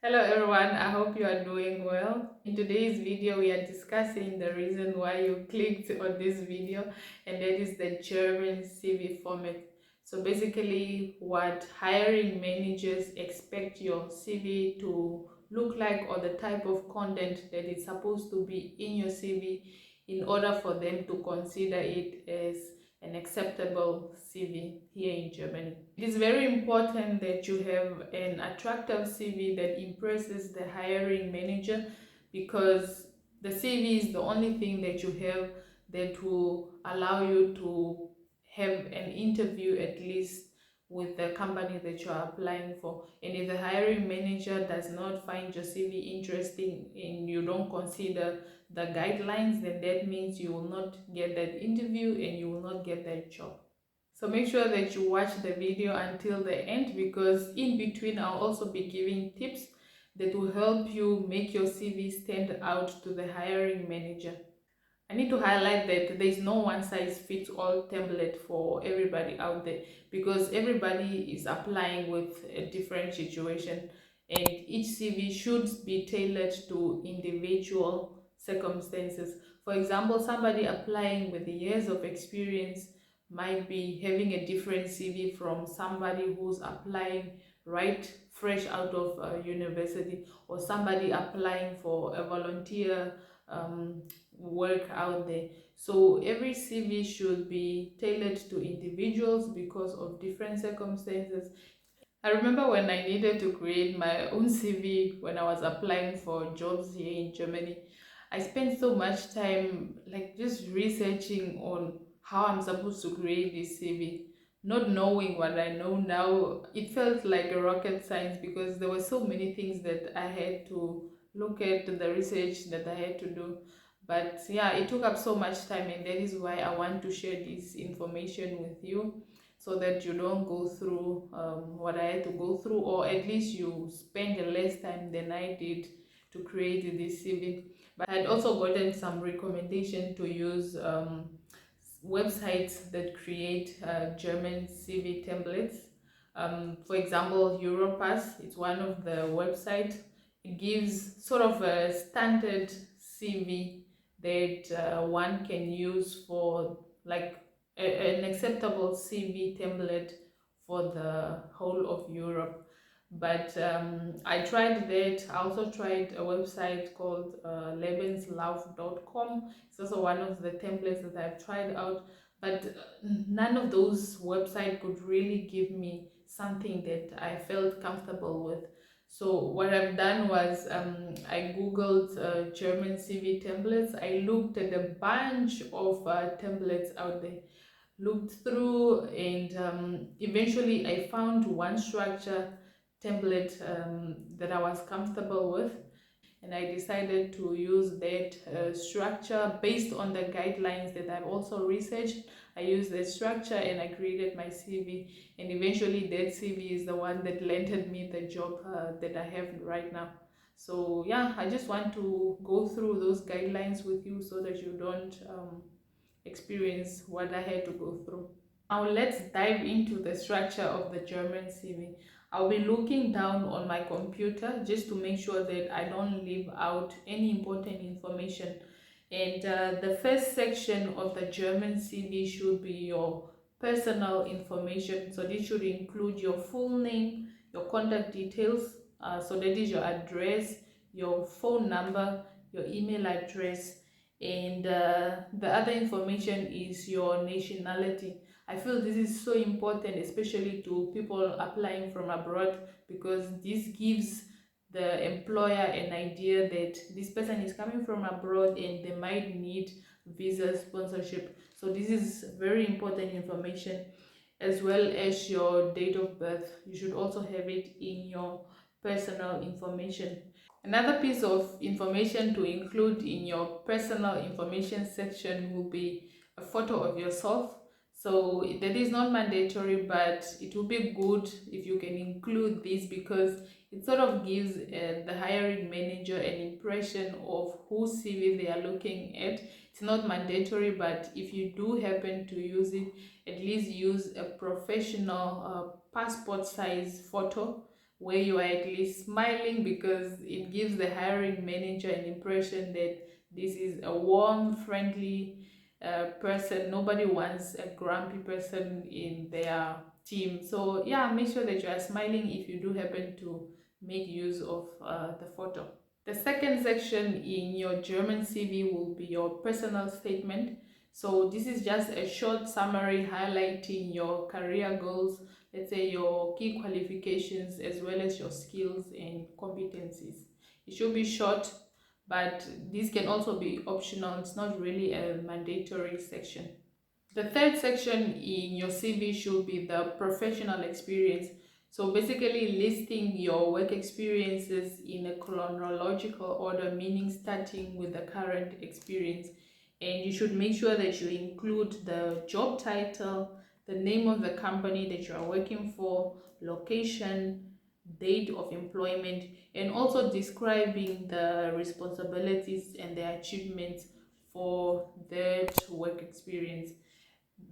Hello everyone, I hope you are doing well. In today's video, we are discussing the reason why you clicked on this video, and that is the German CV format. So basically what hiring managers expect your CV to look like, or the type of content that is supposed to be in your CV in order for them to consider it as an acceptable CV here in Germany. It is very important that you have an attractive CV that impresses the hiring manager, because the CV is the only thing that you have that will allow you to have an interview at least with the company that you are applying for. And if the hiring manager does not find your CV interesting and you don't consider the guidelines, then that means you will not get that interview and you will not get that job. So make sure that you watch the video until the end, because in between I'll also be giving tips that will help you make your CV stand out to the hiring manager. I need to highlight that there is no one size fits all template for everybody out there, because everybody is applying with a different situation, and each CV should be tailored to individual circumstances. For example, somebody applying with years of experience might be having a different CV from somebody who's applying right fresh out of university, or somebody applying for a volunteer work out there. So every CV should be tailored to individuals because of different circumstances. I remember when I needed to create my own CV when I was applying for jobs here in Germany, I spent so much time like just researching on how I'm supposed to create this CV. Not knowing what I know now, it felt like a rocket science, because there were so many things that I had to look at, the research that I had to do. But yeah, it took up so much time, and that is why I want to share this information with you, so that you don't go through what I had to go through, or at least you spend less time than I did to create this CV. But I had also gotten some recommendation to use websites that create German CV templates. For example, Europass, it's one of the websites. It gives sort of a standard CV that one can use for like an acceptable CV template for the whole of Europe. But I tried that. I also tried a website called lebenslauf.com. It's also one of the templates that I've tried out, but none of those websites could really give me something that I felt comfortable with. So what I've done was I googled German CV templates. I looked at a bunch of templates out there, looked through, and eventually I found one structure template that I was comfortable with, and I decided to use that structure based on the guidelines that I've also researched. I used that structure and I created my CV, and eventually that CV is the one that landed me the job that I have right now. So yeah, I just want to go through those guidelines with you so that you don't experience what I had to go through. Now let's dive into the structure of the German CV. I'll be looking down on my computer just to make sure that I don't leave out any important information. And the first section of the German CV should be your personal information. So this should include your full name, your contact details, so that is your address, your phone number, your email address, and the other information is your nationality. I feel this is so important, especially to people applying from abroad, because this gives the employer an idea that this person is coming from abroad and they might need visa sponsorship. So this is very important information, as well as your date of birth. You should also have it in your personal information. Another piece of information to include in your personal information section will be a photo of yourself. So that is not mandatory, but it will be good if you can include this, because it sort of gives the hiring manager an impression of whose CV they are looking at. It's not mandatory, but if you do happen to use it, at least use a professional passport size photo, where you are at least smiling, because it gives the hiring manager an impression that this is a warm, friendly person. Nobody wants a grumpy person in their team. So yeah, make sure that you are smiling if you do happen to make use of the photo. The second section in your German CV will be your personal statement. So this is just a short summary highlighting your career goals, let's say your key qualifications, as well as your skills and competencies. It should be short, but this can also be optional. It's not really a mandatory section. The third section in your CV should be the professional experience. So basically listing your work experiences in a chronological order, meaning starting with the current experience. And you should make sure that you include the job title, the name of the company that you are working for, location, date of employment, and also describing the responsibilities and the achievements for that work experience.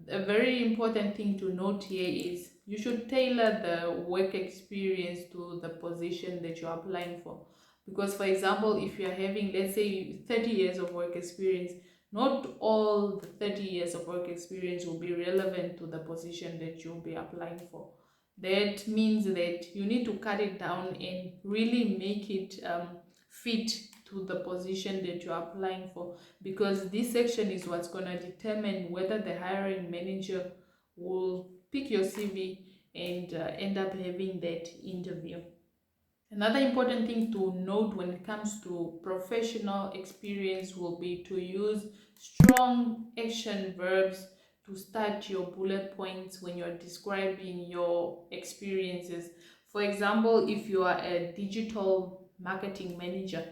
A very important thing to note here is you should tailor the work experience to the position that you're applying for. Because, for example, if you're having, let's say, 30 years of work experience, not all the 30 years of work experience will be relevant to the position that you'll be applying for. That means that you need to cut it down and really make it fit to the position that you're applying for, because this section is what's going to determine whether the hiring manager will pick your CV and end up having that interview. Another important thing to note when it comes to professional experience will be to use strong action verbs to start your bullet points when you're describing your experiences. For example, if you are a digital marketing manager,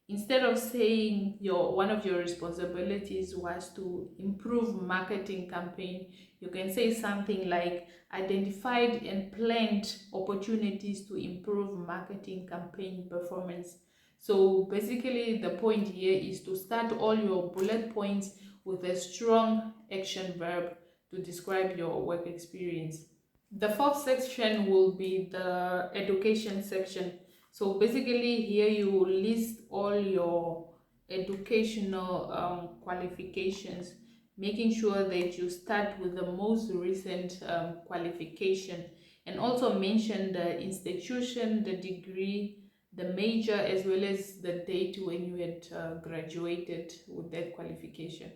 instead of saying one of your responsibilities was to improve marketing campaign, you can say something like identified and planned opportunities to improve marketing campaign performance. So basically the point here is to start all your bullet points with a strong action verb to describe your work experience. The fourth section will be the education section. So basically here you will list all your educational qualifications, making sure that you start with the most recent qualification, and also mention the institution, the degree, the major, as well as the date when you had graduated with that qualification.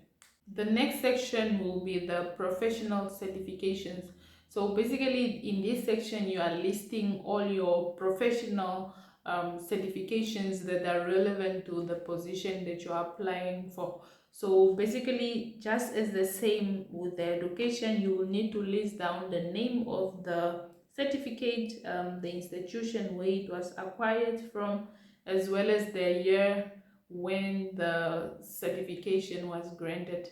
The next section will be the professional certifications. So basically in this section you are listing all your professional certifications that are relevant to the position that you are applying for. So basically, just as the same with the education, you will need to list down the name of the certificate, the institution where it was acquired from, as well as the year when the certification was granted.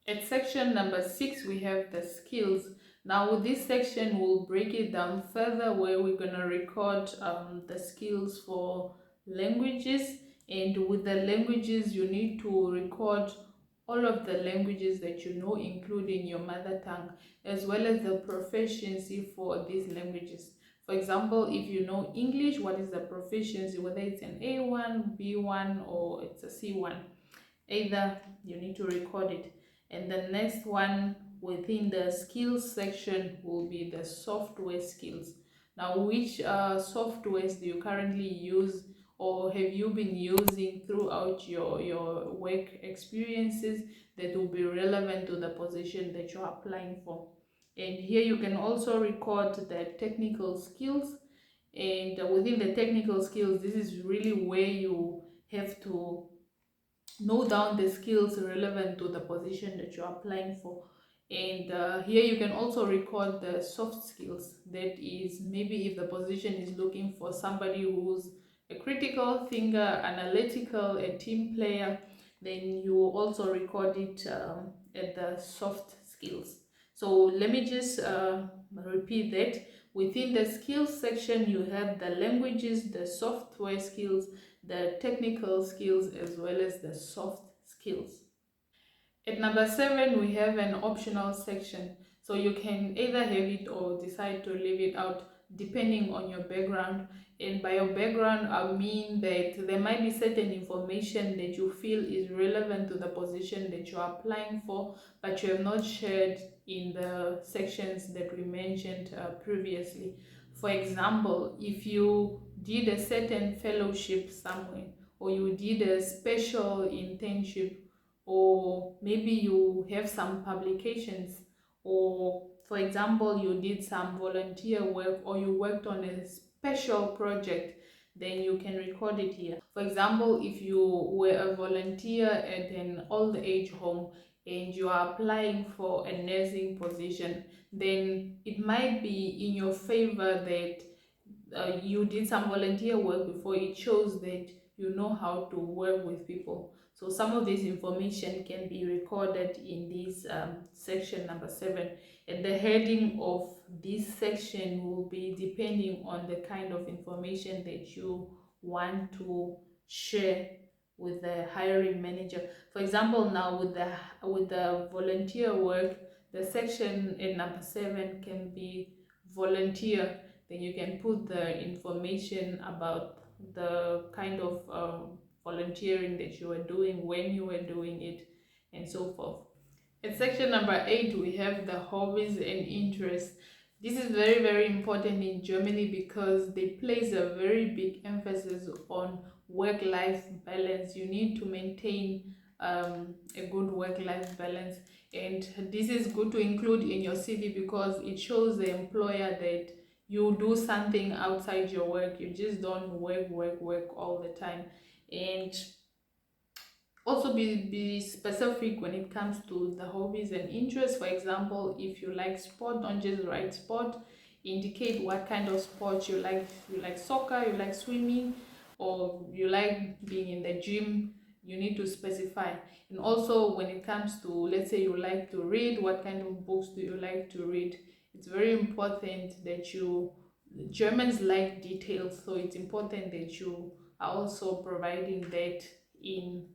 At section number 6, we have the skills. Now with this section, we'll break it down further, where we're going to record the skills for languages. And with the languages, you need to record all of the languages that you know, including your mother tongue, as well as the proficiency for these languages. For example, if you know English, what is the proficiency, whether it's an A1, B1, or it's a C1. Either you need to record it. And the next one within the skills section will be the software skills. Now, which softwares do you currently use, or have you been using throughout your work experiences that will be relevant to the position that you're applying for? And here you can also record the technical skills. And within the technical skills, this is really where you have to note down the skills relevant to the position that you're applying for. And here you can also record the soft skills. That is, maybe if the position is looking for somebody who's a critical thinker, analytical, a team player, then you also record it at the soft skills. So let me just repeat that. Within the skills section, you have the languages, the software skills, the technical skills, as well as the soft skills. At number 7, we have an optional section. So you can either have it or decide to leave it out. depending on your background. And by your background, I mean that there might be certain information that you feel is relevant to the position that you are applying for, but you have not shared in the sections that we mentioned previously. For example, if you did a certain fellowship somewhere, or you did a special internship, or maybe you have some publications, or for example you did some volunteer work, or you worked on a special project, then you can record it here. For example, if you were a volunteer at an old age home and you are applying for a nursing position, then it might be in your favor that you did some volunteer work before. It shows that you know how to work with people. So some of this information can be recorded in this section number 7, and the heading of this section will be depending on the kind of information that you want to share with the hiring manager. For example, now with the volunteer work, the section in number 7 can be volunteer. Then you can put the information about the kind of volunteering that you were doing, when you were doing it, and so forth. In section number 8, we have the hobbies and interests. This is very, very important in Germany because they place a very big emphasis on work-life balance. You need to maintain a good work-life balance, and this is good to include in your CV because it shows the employer that you do something outside your work. You just don't work all the time. And also be specific when it comes to the hobbies and interests. For example, if you like sport, don't just write sport. Indicate what kind of sport you like. If you like soccer, you like swimming, or you like being in the gym, you need to specify. And also when it comes to, let's say you like to read, what kind of books do you like to read? It's very important that Germans like details, so it's important that you are also providing that in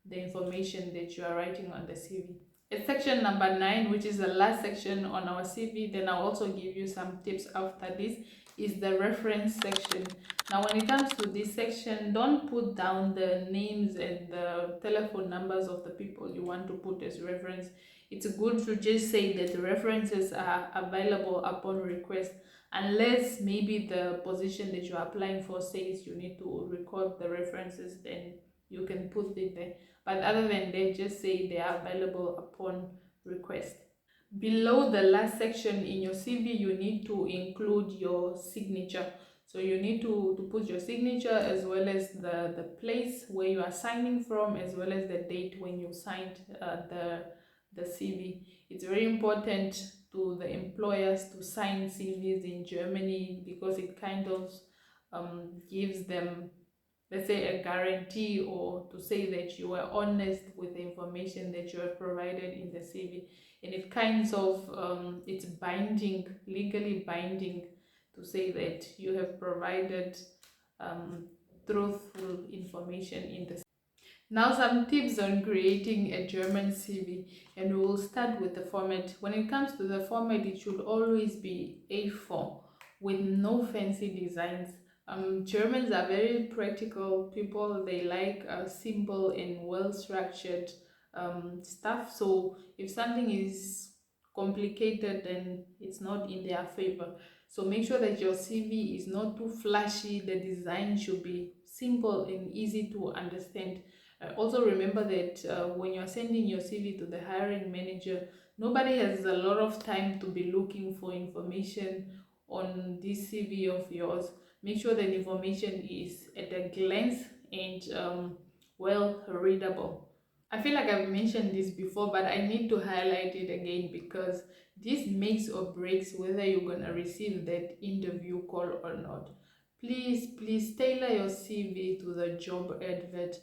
the information that you are writing on the CV. It's section number 9, which is the last section on our CV. Then I'll also give you some tips after this, is the reference section. Now when it comes to this section, don't put down the names and the telephone numbers of the people you want to put as reference. It's good to just say that the references are available upon request, unless maybe the position that you're applying for says you need to record the references, then you can put it there. But other than that, just say they are available upon request. Below the last section in your CV, you need to include your signature. So you need to put your signature, as well as the place where you are signing from, as well as the date when you signed the CV. It's very important to the employers to sign CVs in Germany because it kind of gives them, let's say, a guarantee, or to say that you were honest with the information that you have provided in the CV. And it kinds of it's binding, legally binding, to say that you have provided truthful information in the CV. Now some tips on creating a German CV, and we will start with the format. When it comes to the format, it should always be A4 with no fancy designs. Germans are very practical people. They like simple and well-structured stuff. So if something is complicated, then it's not in their favor. So make sure that your CV is not too flashy. The design should be simple and easy to understand. Also remember that when you're sending your CV to the hiring manager, nobody has a lot of time to be looking for information on this CV of yours. Make sure that information is at a glance and well readable. I feel like I've mentioned this before, but I need to highlight it again because this makes or breaks whether you're gonna receive that interview call or not. Please tailor your CV to the job advert,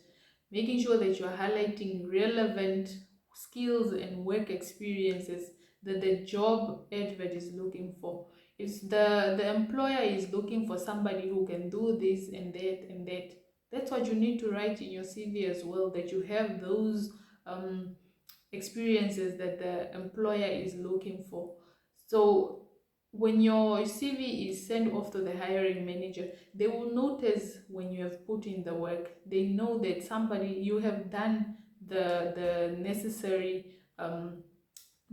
making sure that you're highlighting relevant skills and work experiences that the job advert is looking for. If the employer is looking for somebody who can do this and that, that's what you need to write in your CV as well, that you have those experiences that the employer is looking for. So when your CV is sent off to the hiring manager, they will notice when you have put in the work. They know that somebody, you have done the necessary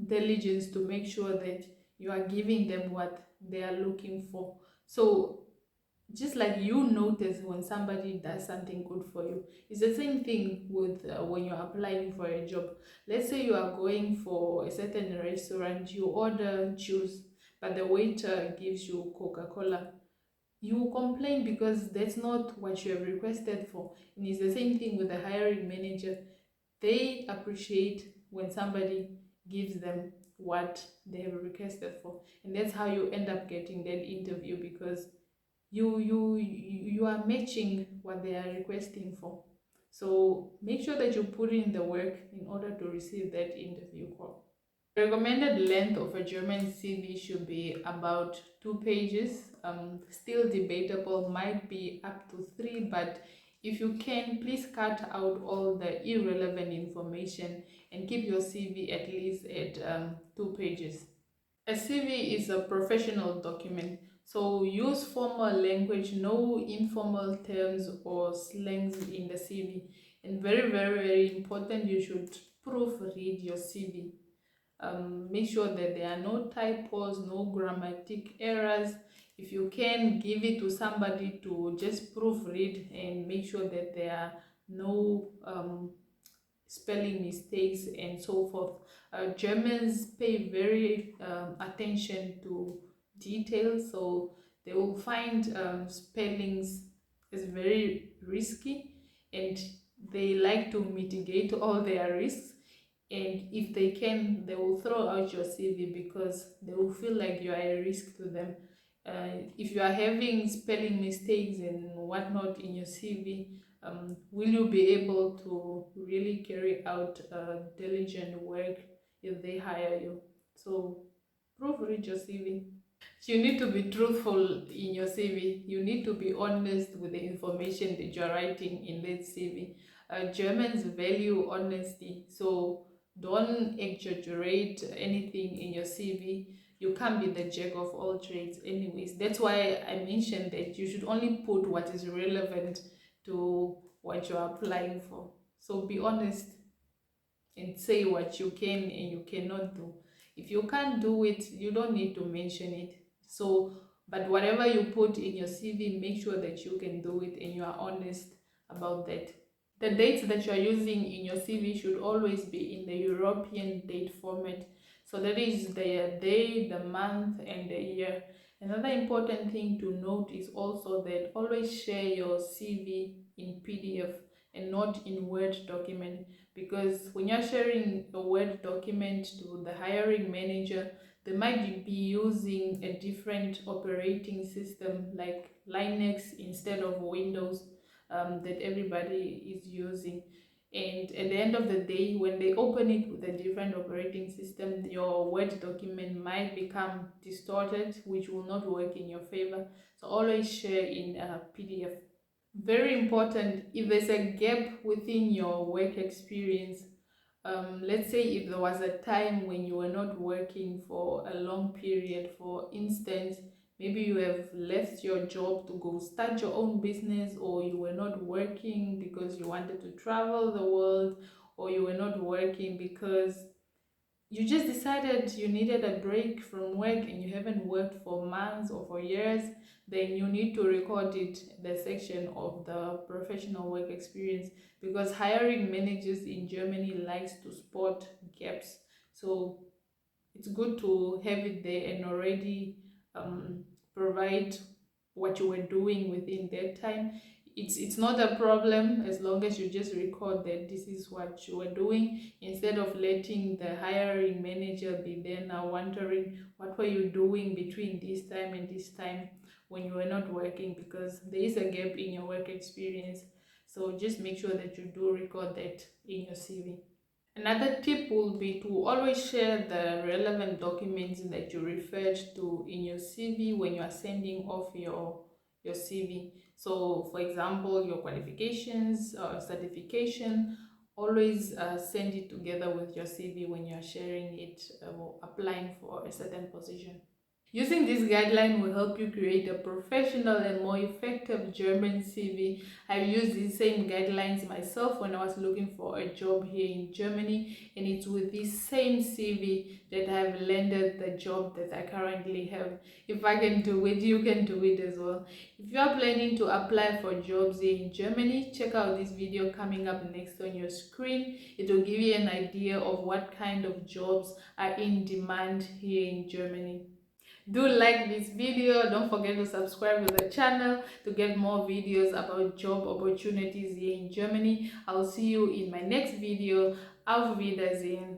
diligence to make sure that you are giving them what they are looking for. So just like you notice when somebody does something good for you, it's the same thing with when you're applying for a job. Let's say you are going for a certain restaurant, you order juice, but the waiter gives you Coca-Cola. You complain because that's not what you have requested for. And it's the same thing with the hiring manager. They appreciate when somebody gives them what they have requested for, and that's how you end up getting that interview, because you are matching what they are requesting for. So make sure that you put in the work in order to receive that interview call. The recommended length of a German CV should be about 2 pages. Still debatable, might be up to 3, but if you can, please cut out all the irrelevant information and keep your CV at least at 2 pages. A CV is a professional document, so use formal language, no informal terms or slangs in the CV. And very, very, very important, you should proofread your CV. Make sure that there are no typos, no grammatic errors. If you can, give it to somebody to just proofread and make sure that there are no spelling mistakes and so forth. Germans pay very attention to detail, so they will find spellings is very risky, and they like to mitigate all their risks. And if they can, they will throw out your CV because they will feel like you are a risk to them. If you are having spelling mistakes and whatnot in your CV, will you be able to really carry out diligent work if they hire you? So proofread your CV. You need to be truthful in your CV. You need to be honest with the information that you're writing in that CV. Germans value honesty, so don't exaggerate anything in your CV. You can't be the jack of all trades, anyways. That's why I mentioned that you should only put what is relevant to what you're applying for. So be honest and say what you can and you cannot do. If you can't do it, you don't need to mention it. So, but whatever you put in your CV, make sure that you can do it and you are honest about that. The dates that you are using in your CV should always be in the European date format. So that is the day, the month, and the year. Another important thing to note is also that always share your CV in PDF and not in Word document, because when you're sharing a Word document to the hiring manager, they might be using a different operating system like Linux instead of Windows, that everybody is using. And at the end of the day, when they open it with a different operating system, your Word document might become distorted, which will not work in your favor. So always share in a PDF. Very important, if there's a gap within your work experience, let's say if there was a time when you were not working for a long period, for instance, maybe you have left your job to go start your own business, or you were not working because you wanted to travel the world, or you were not working because you just decided you needed a break from work and you haven't worked for months or for years, then you need to record it, the section of the professional work experience, because hiring managers in Germany likes to spot gaps. So it's good to have it there and already provide what you were doing within that time. It's not a problem as long as you just record that this is what you were doing, instead of letting the hiring manager be there now wondering what were you doing between this time and this time when you were not working, because there is a gap in your work experience. So just make sure that you do record that in your CV. Another tip will be to always share the relevant documents that you referred to in your CV when you are sending off your CV. So, for example, your qualifications or certification, always send it together with your CV when you are sharing it or applying for a certain position. Using this guideline will help you create a professional and more effective German CV. I've used these same guidelines myself when I was looking for a job here in Germany, and it's with this same CV that I've landed the job that I currently have. If I can do it, you can do it as well. If you are planning to apply for jobs here in Germany, check out this video coming up next on your screen. It will give you an idea of what kind of jobs are in demand here in Germany. Do like this video. Don't forget to subscribe to the channel to get more videos about job opportunities here in Germany. I'll see you in my next video. Auf Wiedersehen.